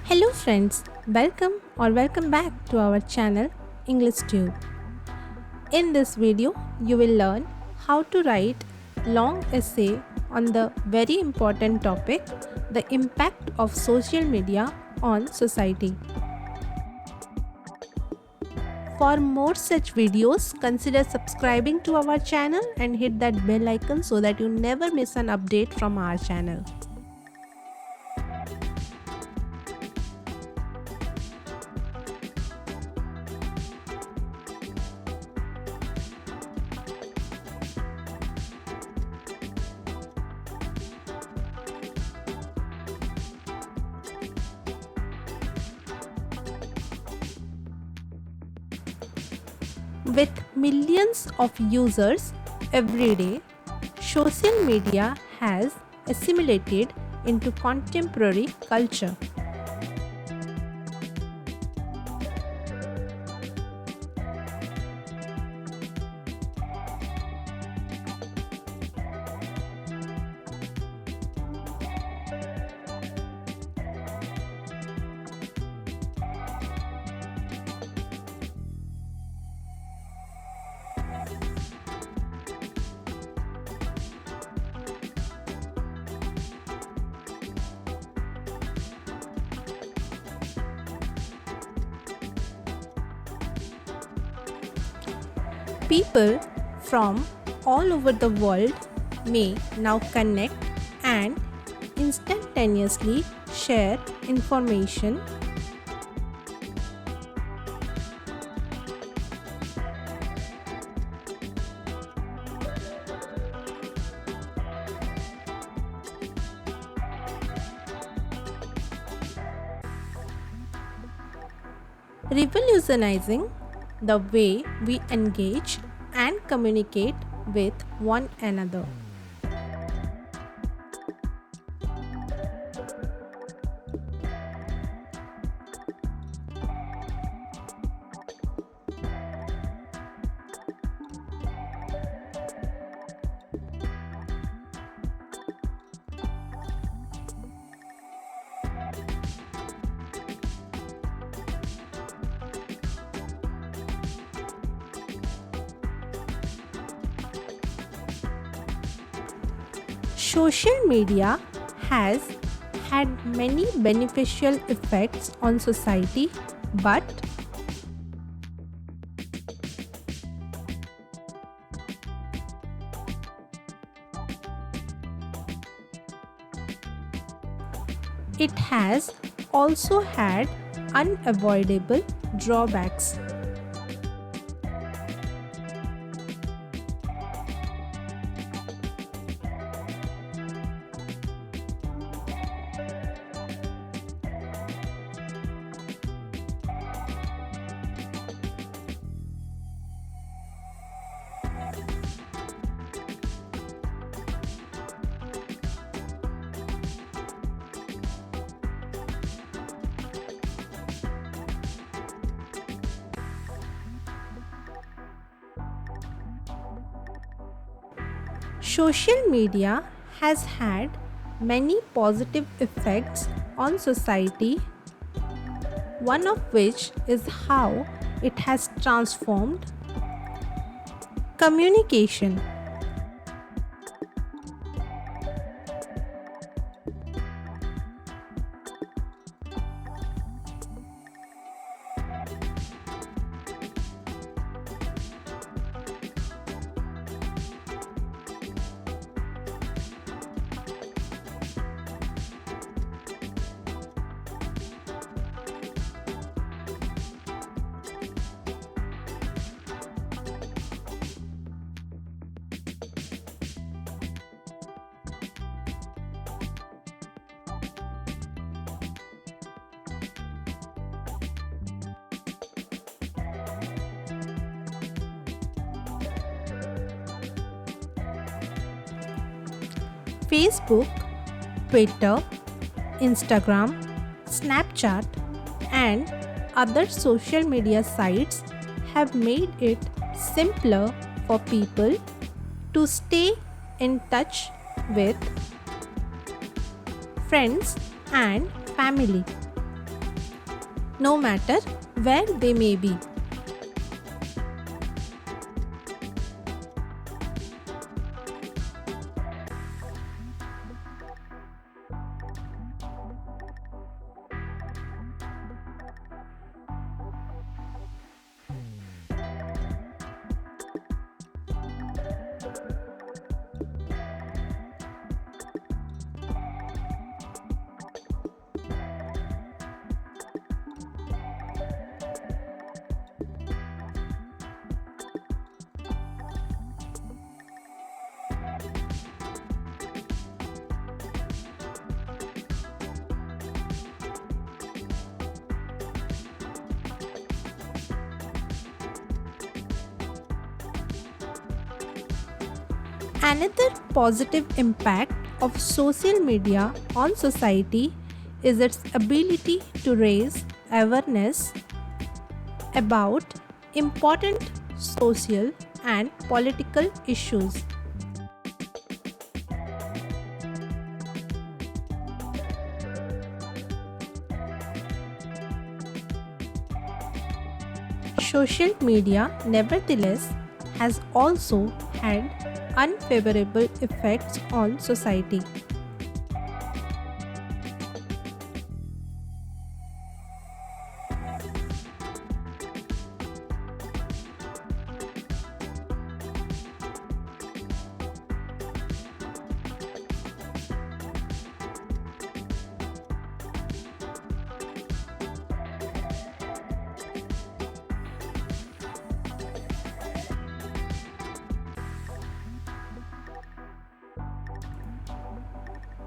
Hello friends, welcome back to our channel EnglishTube. In this video, you will learn how to write long essay on the very important topic, the impact of social media on society. For more such videos, consider subscribing to our channel and hit that bell icon so that you never miss an update from our channel. With millions of users every day, social media has assimilated into contemporary culture. People from all over the world may now connect and instantaneously share information, revolutionizing the way we engage and communicate with one another. Social media has had many beneficial effects on society, but it has also had unavoidable drawbacks. Social media has had many positive effects on society, one of which is how it has transformed communication. Facebook, Twitter, Instagram, Snapchat, and other social media sites have made it simpler for people to stay in touch with friends and family. no matter where they may be. Another positive impact of social media on society is its ability to raise awareness about important social and political issues. Social media, nevertheless, has also had unfavorable effects on society.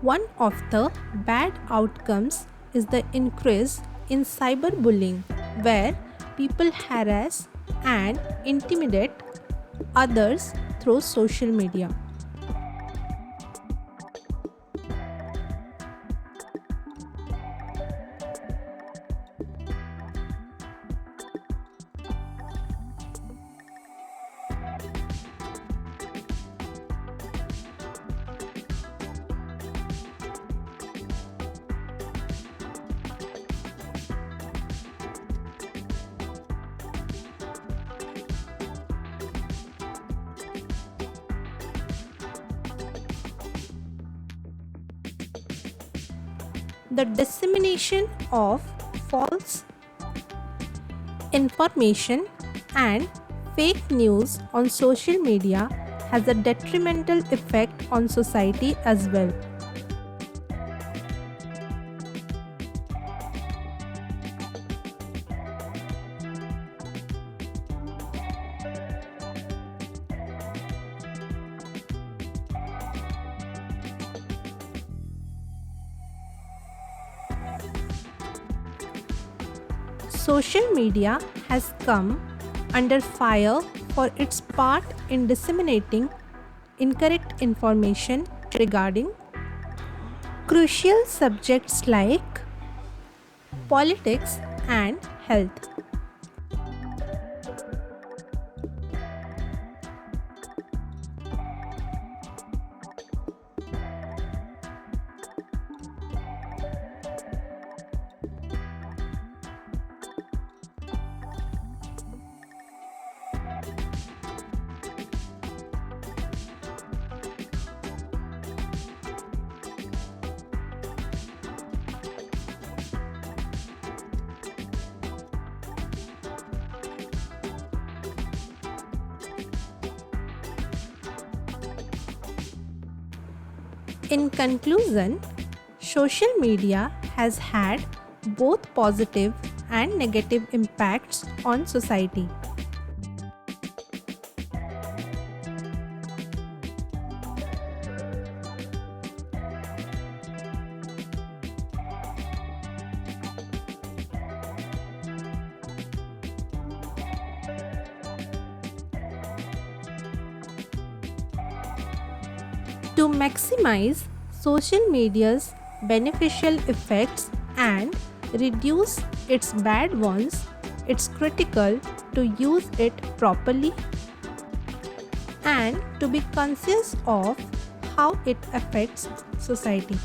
One of the bad outcomes is the increase in cyberbullying, where people harass and intimidate others through social media. The dissemination of false information and fake news on social media has a detrimental effect on society as well. Social media has come under fire for its part in disseminating incorrect information regarding crucial subjects like politics and health. In conclusion, social media has had both positive and negative impacts on society. To maximize social media's beneficial effects and reduce its bad ones, it's critical to use it properly and to be conscious of how it affects society.